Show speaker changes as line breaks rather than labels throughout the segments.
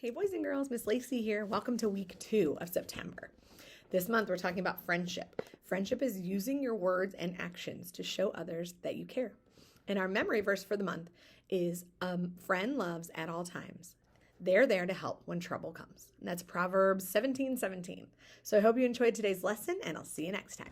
Hey boys and girls, Miss Lacey here. Welcome to week 2 of September. This month we're talking about friendship. Friendship is using your words and actions to show others that you care. And our memory verse for the month is friend loves at all times. They're there to help when trouble comes. And that's Proverbs 17:17. So I hope you enjoyed today's lesson and I'll see you next time.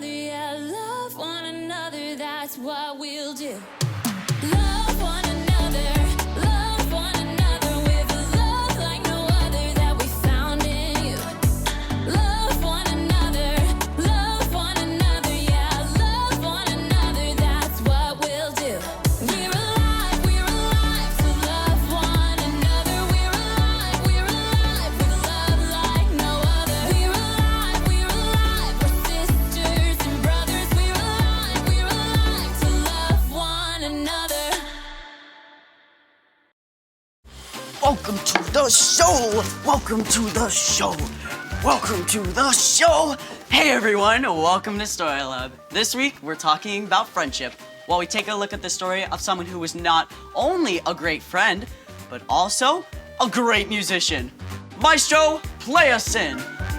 Yeah, love one another, that's what we'll do. Love one another, love one another with a love like no other that we found in you. Love one another, yeah, love one another, that's what we'll do. We're alive to love one another. We're alive with a love like no other. We're alive, we're sisters and brothers. We're alive to love one another.
Welcome to the show! Welcome to the show! Welcome to the show! Hey everyone, welcome to Story Lab. This week we're talking about friendship while we take a look at the story of someone who was not only a great friend, but also a great musician. Maestro, play us in!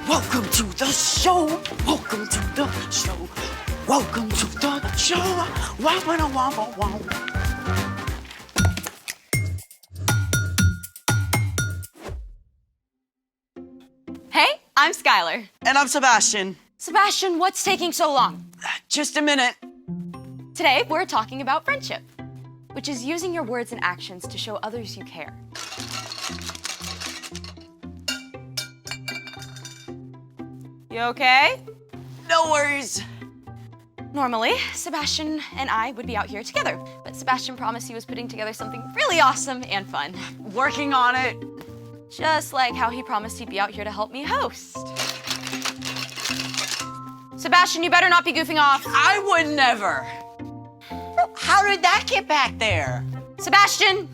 Welcome to the show! Welcome to the show! Welcome to the show! Wow, wow, wow, wow, wow.
Hey, I'm Skylar.
And I'm Sebastian.
Sebastian, what's taking so long?
Just a minute.
Today, we're talking about friendship, which is using your words and actions to show others you care. You okay?
No worries.
Normally, Sebastian and I would be out here together, but Sebastian promised he was putting together something really awesome and fun.
Working on it.
Just like how he promised he'd be out here to help me host. Sebastian, you better not be goofing off.
I would never. How did that get back there?
Sebastian!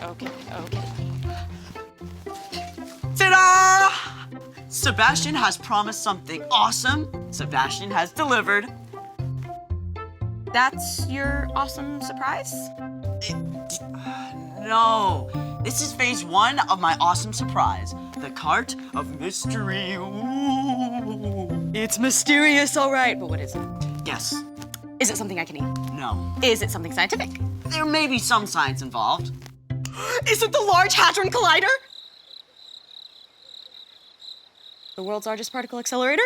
Okay.
Ta-da! Sebastian has promised something awesome. Sebastian has delivered.
That's your awesome surprise?
No, this is phase 1 of my awesome surprise. The cart of mystery. Ooh.
It's mysterious, all right, but what is it?
Guess.
Is it something I can eat?
No.
Is it something scientific?
there may be some science involved.
Is it the Large Hadron Collider? The world's largest particle accelerator?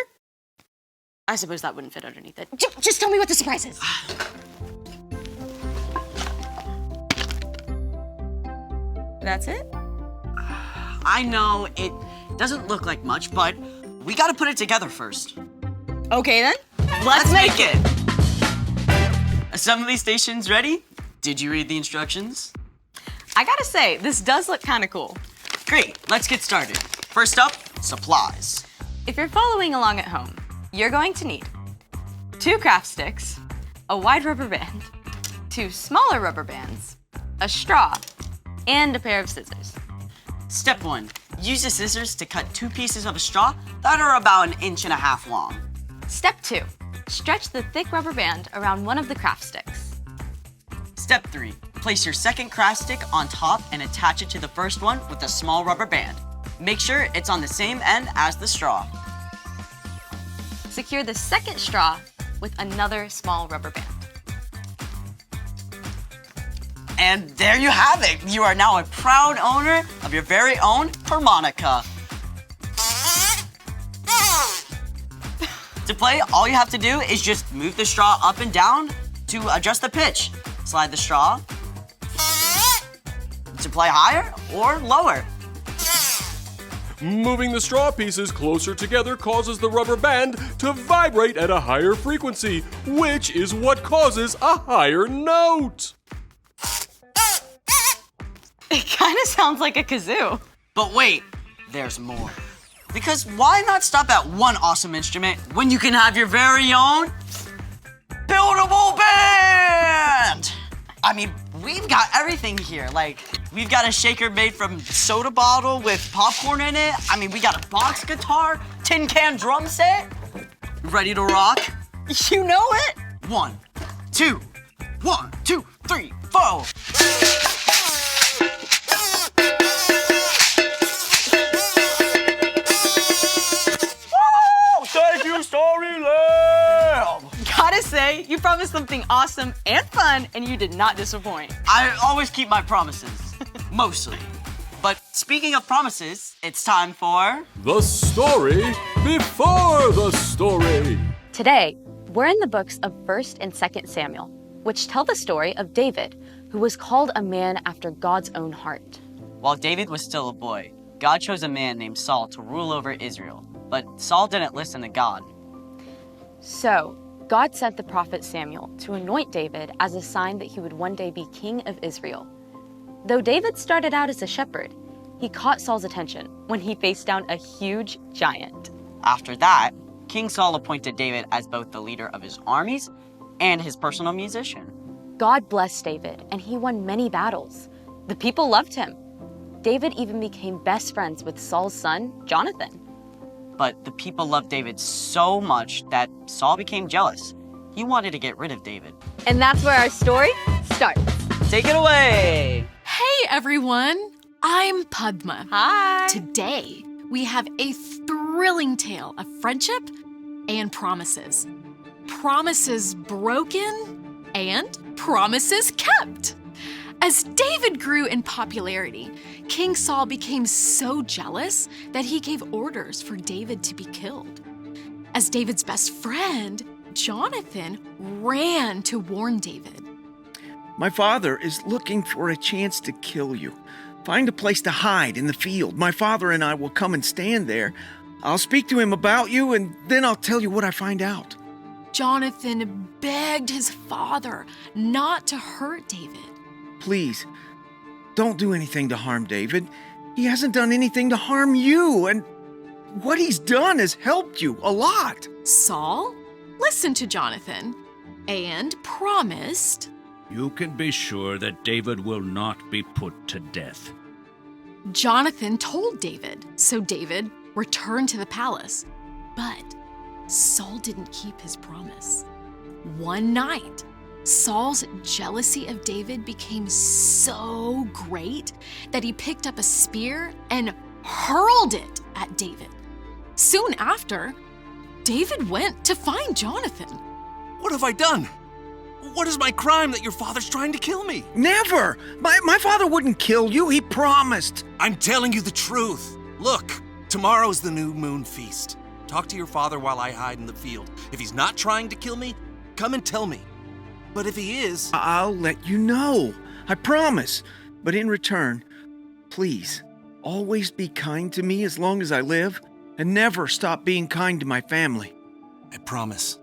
I suppose that wouldn't fit underneath it. Just tell me what the surprise is. That's it?
I know it doesn't look like much, but we gotta put it together first.
Okay then,
Let's make it! Assembly stations ready? Did you read the instructions?
I gotta say, this does look kind of cool.
Great, let's get started. First up, supplies.
If you're following along at home, you're going to need 2 craft sticks, a wide rubber band, 2 smaller rubber bands, a straw, and a pair of scissors.
Step 1, use the scissors to cut 2 pieces of a straw that are about 1.5 inches long.
Step 2, stretch the thick rubber band around one of the craft sticks.
Step 3, place your second craft stick on top and attach it to the first one with a small rubber band. Make sure it's on the same end as the straw.
Secure the second straw with another small rubber band.
And there you have it. You are now a proud owner of your very own harmonica. To play, all you have to do is just move the straw up and down to adjust the pitch. Slide the straw to play higher or lower.
Moving the straw pieces closer together causes the rubber band to vibrate at a higher frequency, which is what causes a higher note.
It kind of sounds like a kazoo.
But wait, there's more. Because why not stop at one awesome instrument when you can have your very own buildable band? I mean, we've got everything here. Like, we've got a shaker made from soda bottle with popcorn in it. I mean, we got a box guitar, tin can drum set. Ready to rock?
You know it?
1, 2, 1, 2, 3, 4. Thank you, Story Lab!
Gotta say, you promised something awesome and fun, and you did not disappoint.
I always keep my promises. Mostly. But speaking of promises, it's time for...
The story before the story.
Today, we're in the books of 1st and 2nd Samuel, which tell the story of David, who was called a man after God's own heart.
While David was still a boy, God chose a man named Saul to rule over Israel. But Saul didn't listen to God.
So, God sent the prophet Samuel to anoint David as a sign that he would one day be king of Israel. Though David started out as a shepherd, he caught Saul's attention when he faced down a huge giant.
After that, King Saul appointed David as both the leader of his armies and his personal musician.
God blessed David, and he won many battles. The people loved him. David even became best friends with Saul's son, Jonathan.
But the people loved David so much that Saul became jealous. He wanted to get rid of David.
And that's where our story starts.
Take it away!
Hey everyone, I'm Padma.
Hi.
Today, we have a thrilling tale of friendship and promises. Promises broken and promises kept. As David grew in popularity, King Saul became so jealous that he gave orders for David to be killed. As David's best friend, Jonathan ran to warn David.
My father is looking for a chance to kill you. Find a place to hide in the field. My father and I will come and stand there. I'll speak to him about you, and then I'll tell you what I find out.
Jonathan begged his father not to hurt David.
Please, don't do anything to harm David. He hasn't done anything to harm you, and what he's done has helped you a lot.
Saul listened to Jonathan and promised.
You can be sure that David will not be put to death.
Jonathan told David, so David returned to the palace. But Saul didn't keep his promise. One night, Saul's jealousy of David became so great that he picked up a spear and hurled it at David. Soon after, David went to find Jonathan.
What have I done? What is my crime that your father's trying to kill me?
Never! My father wouldn't kill you, he promised.
I'm telling you the truth. Look, tomorrow's the new moon feast. Talk to your father while I hide in the field. If he's not trying to kill me, come and tell me. But if he is...
I'll let you know. I promise. But in return, please, always be kind to me as long as I live, and never stop being kind to my family.
I promise.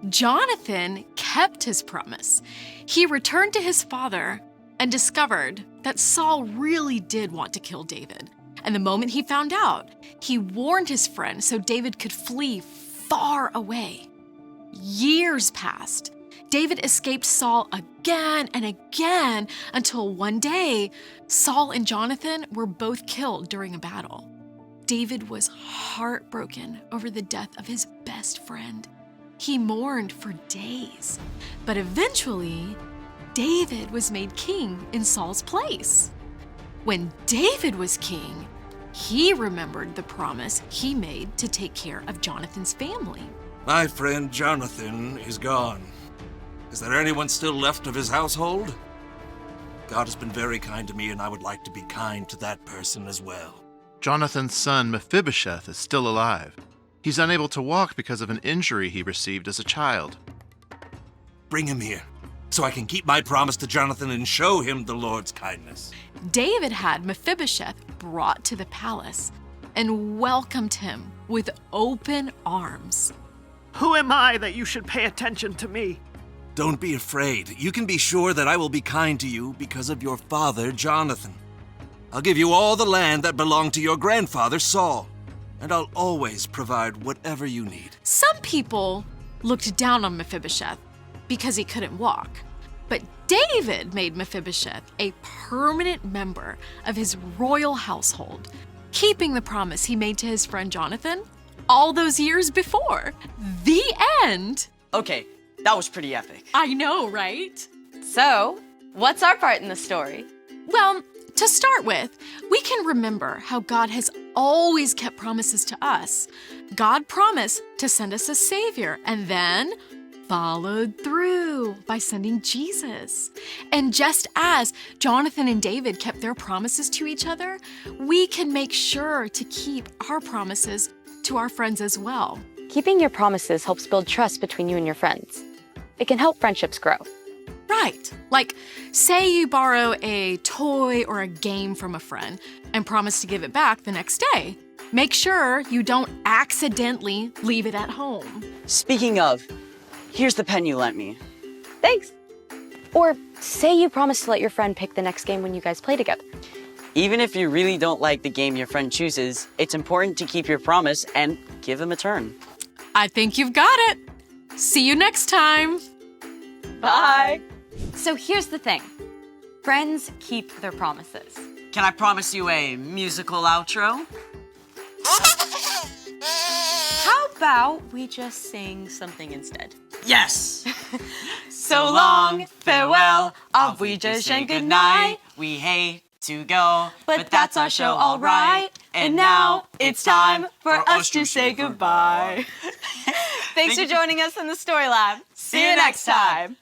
Jonathan kept his promise. He returned to his father and discovered that Saul really did want to kill David. And the moment he found out, he warned his friend so David could flee far away. Years passed. David escaped Saul again and again until one day, Saul and Jonathan were both killed during a battle. David was heartbroken over the death of his best friend. He mourned for days, but eventually, David was made king in Saul's place. When David was king, he remembered the promise he made to take care of Jonathan's family.
My friend Jonathan is gone. Is there anyone still left of his household? God has been very kind to me, and I would like to be kind to that person as well.
Jonathan's son Mephibosheth is still alive. He's unable to walk because of an injury he received as a child.
Bring him here, so I can keep my promise to Jonathan and show him the Lord's kindness.
David had Mephibosheth brought to the palace and welcomed him with open arms.
Who am I that you should pay attention to me?
Don't be afraid. You can be sure that I will be kind to you because of your father, Jonathan. I'll give you all the land that belonged to your grandfather, Saul, and I'll always provide whatever you need.
Some people looked down on Mephibosheth because he couldn't walk, but David made Mephibosheth a permanent member of his royal household, keeping the promise he made to his friend Jonathan all those years before. The end.
Okay, that was pretty epic.
I know, right?
So, what's our part in the story?
Well, to start with, we can remember how God has always kept promises to us. God promised to send us a Savior and then followed through by sending Jesus. And just as Jonathan and David kept their promises to each other, we can make sure to keep our promises to our friends as well.
Keeping your promises helps build trust between you and your friends. It can help friendships grow.
Right. Like, say you borrow a toy or a game from a friend and promise to give it back the next day. Make sure you don't accidentally leave it at home.
Speaking of, here's the pen you lent me.
Thanks. Or say you promise to let your friend pick the next game when you guys play together.
Even if you really don't like the game your friend chooses, it's important to keep your promise and give him a turn.
I think you've got it. See you next time.
Bye.
So here's the thing. Friends keep their promises.
Can I promise you a musical outro?
How about we just sing something instead?
Yes!
So long, farewell, auf Wiedersehen, good night.
We hate to go,
But that's our show, all right. And now it's time for us to say goodbye. Thanks for joining us in the Story Lab. See you next time.